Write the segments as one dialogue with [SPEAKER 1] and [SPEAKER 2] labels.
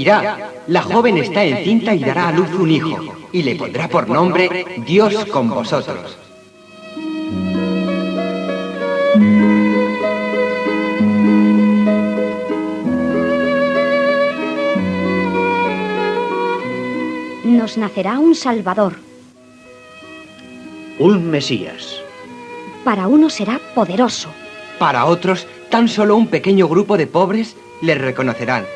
[SPEAKER 1] Mirad, la joven está encinta y dará a luz un hijo, y le pondrá por nombre Dios con vosotros.
[SPEAKER 2] Nos nacerá un Salvador.
[SPEAKER 3] Un Mesías.
[SPEAKER 2] Para uno será poderoso.
[SPEAKER 1] Para otros, tan solo un pequeño grupo de pobres le reconocerán.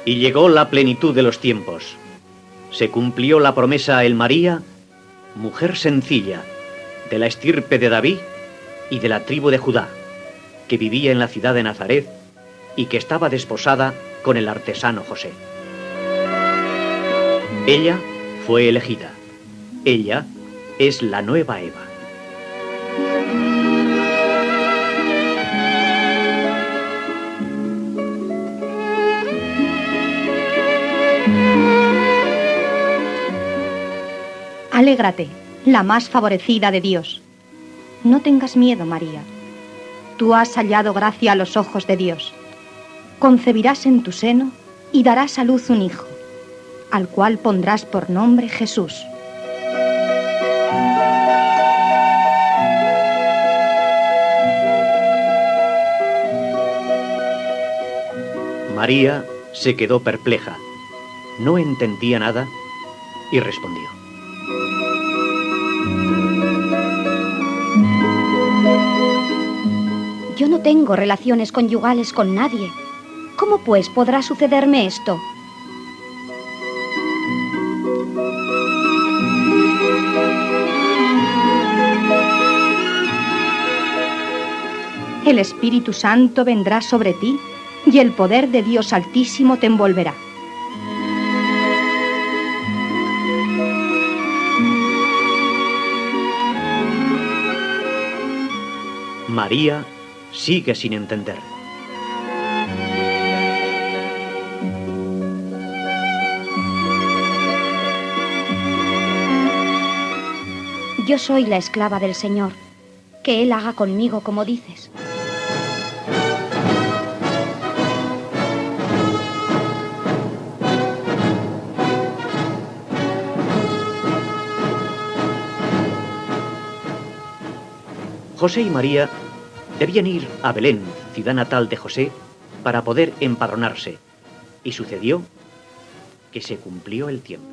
[SPEAKER 3] Y llegó la plenitud de los tiempos. Se cumplió la promesa a el María, mujer sencilla, de la estirpe de David y de la tribu de Judá, que vivía en la ciudad de Nazaret y que estaba desposada con el artesano José. Ella fue elegida. Ella es la nueva Eva.
[SPEAKER 4] Alégrate, la más favorecida de Dios. No tengas miedo, María. Tú has hallado gracia a los ojos de Dios. Concebirás en tu seno y darás a luz un hijo, al cual pondrás por nombre Jesús.
[SPEAKER 3] María se quedó perpleja, no entendía nada y respondió:
[SPEAKER 2] Yo no tengo relaciones conyugales con nadie. ¿Cómo pues podrá sucederme esto?
[SPEAKER 4] El Espíritu Santo vendrá sobre ti y el poder de Dios Altísimo te envolverá.
[SPEAKER 3] María sigue sin entender.
[SPEAKER 2] Yo soy la esclava del Señor. Que Él haga conmigo como dices.
[SPEAKER 3] José y María debían ir a Belén, ciudad natal de José, para poder empadronarse. Y sucedió que se cumplió el tiempo.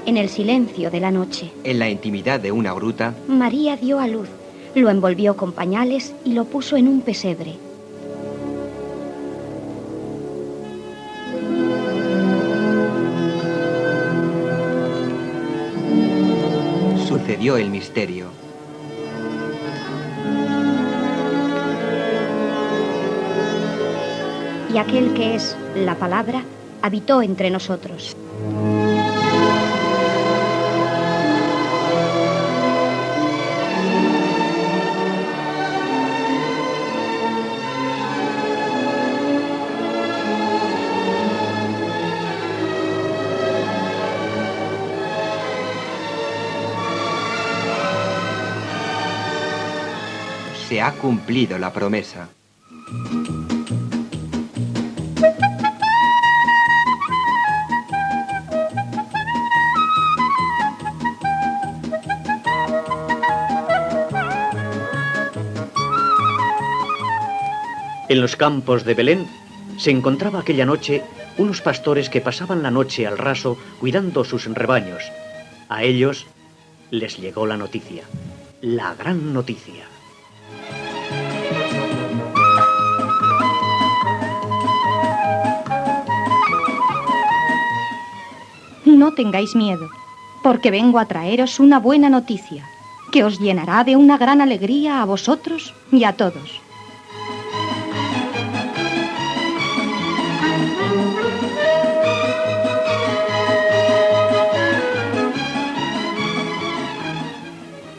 [SPEAKER 2] En el silencio de la noche,
[SPEAKER 1] En la intimidad de una gruta,
[SPEAKER 2] María dio a luz, lo envolvió con pañales y lo puso en un pesebre.
[SPEAKER 1] sucedió el misterio.
[SPEAKER 2] Y aquel que es la palabra habitó entre nosotros.
[SPEAKER 1] Se ha cumplido la promesa.
[SPEAKER 3] En los campos de Belén se encontraba aquella noche unos pastores que pasaban la noche al raso cuidando sus rebaños. A ellos les llegó la noticia, la gran noticia.
[SPEAKER 4] No tengáis miedo, porque vengo a traeros una buena noticia, que os llenará de una gran alegría a vosotros y a todos.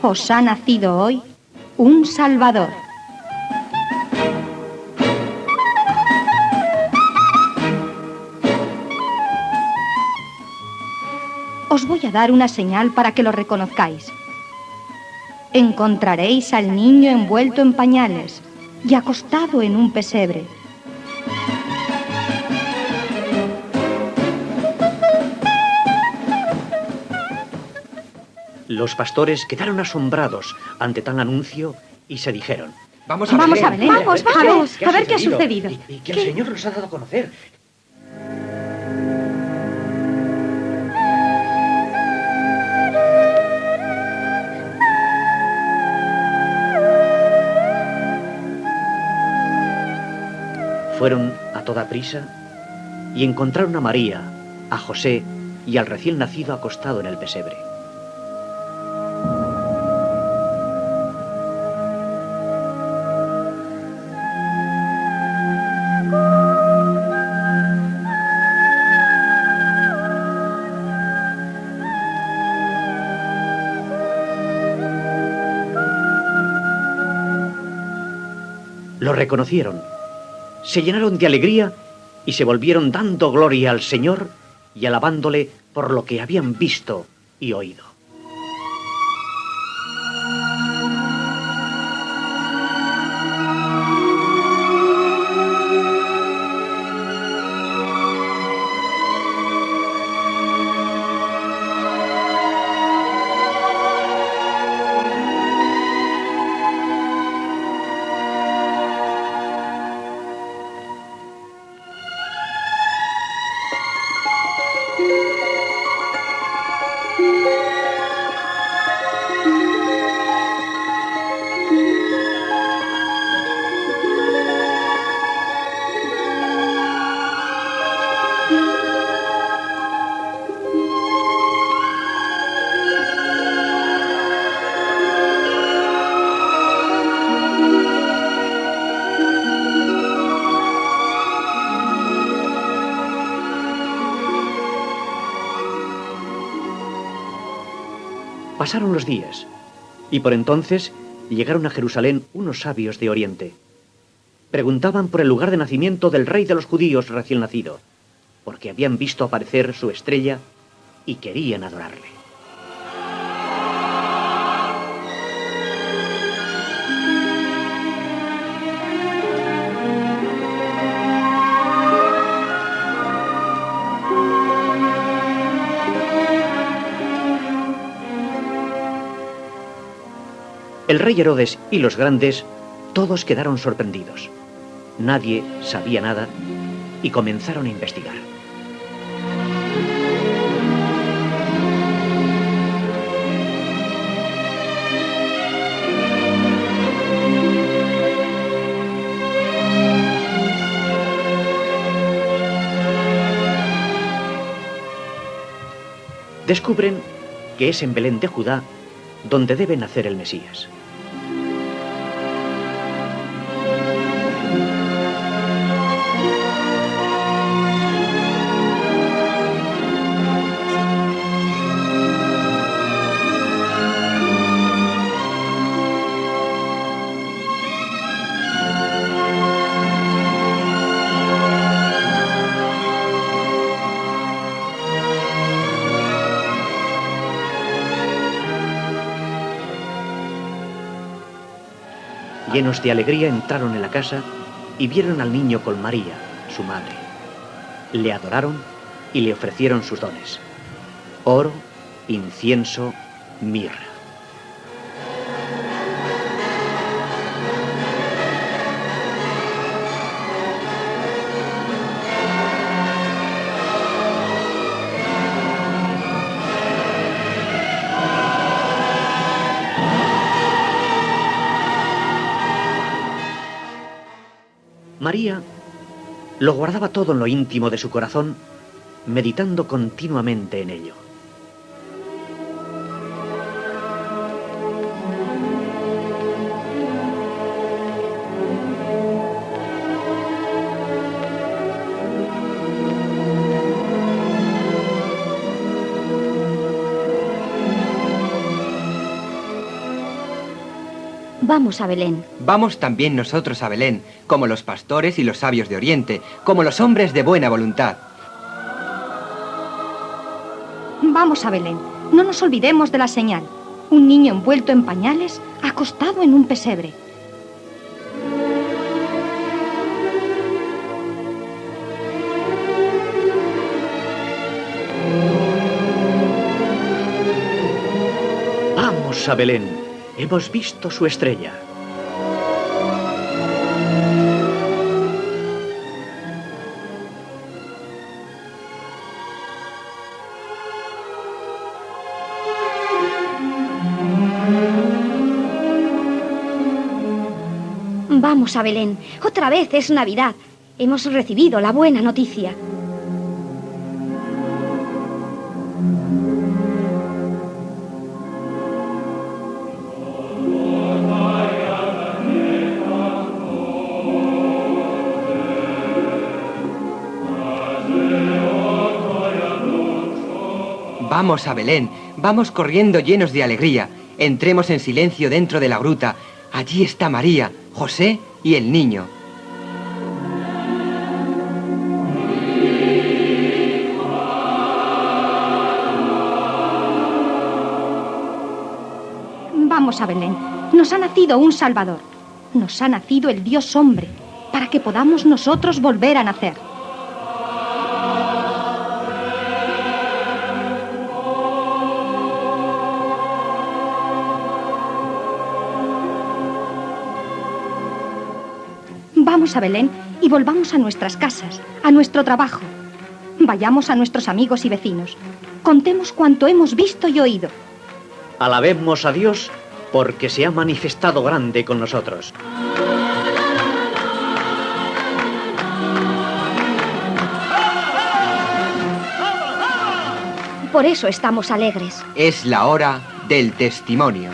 [SPEAKER 4] Os ha nacido hoy un Salvador. Os voy a dar una señal para que lo reconozcáis. Encontraréis al niño envuelto en pañales y acostado en un pesebre.
[SPEAKER 3] Los pastores quedaron asombrados ante tal anuncio y se dijeron:
[SPEAKER 1] Vamos a
[SPEAKER 4] Vamos
[SPEAKER 1] Belén.
[SPEAKER 4] a Belén. Vamos, a ver qué ha sucedido.
[SPEAKER 3] Y que el Señor los ha dado a conocer. Fueron a toda prisa y encontraron a María, a José y al recién nacido acostado en el pesebre. Lo reconocieron, se llenaron de alegría y se volvieron dando gloria al Señor y alabándole por lo que habían visto y oído. Pasaron los días, y por entonces llegaron a Jerusalén unos sabios de Oriente. Preguntaban por el lugar de nacimiento del rey de los judíos recién nacido, porque habían visto aparecer su estrella y querían adorarle. El rey Herodes y los grandes, todos quedaron sorprendidos. Nadie sabía nada y comenzaron a investigar. Descubren que es en Belén de Judá donde debe nacer el Mesías. Llenos de alegría entraron en la casa y vieron al niño con María, su madre. Le adoraron y le ofrecieron sus dones: oro, incienso, mirra. María lo guardaba todo en lo íntimo de su corazón, meditando continuamente en ello.
[SPEAKER 2] Vamos a Belén.
[SPEAKER 1] Vamos también nosotros a Belén, como los pastores y los sabios de Oriente, como los hombres de buena voluntad.
[SPEAKER 4] Vamos a Belén. No nos olvidemos de la señal. Un niño envuelto en pañales, acostado en un pesebre.
[SPEAKER 3] Vamos a Belén. Hemos visto su estrella.
[SPEAKER 2] Vamos a Belén. Otra vez es Navidad. Hemos recibido la buena noticia.
[SPEAKER 1] Vamos a Belén, vamos corriendo llenos de alegría. Entremos en silencio dentro de la gruta. Allí está María, José y el niño.
[SPEAKER 4] Vamos a Belén. Nos ha nacido un Salvador. Nos ha nacido el Dios hombre, para que podamos nosotros volver a nacer. Vamos a Belén y volvamos a nuestras casas, a nuestro trabajo. Vayamos a nuestros amigos y vecinos. Contemos cuanto hemos visto y oído.
[SPEAKER 3] Alabemos a Dios porque se ha manifestado grande con nosotros.
[SPEAKER 2] Por eso estamos alegres.
[SPEAKER 1] Es la hora del testimonio.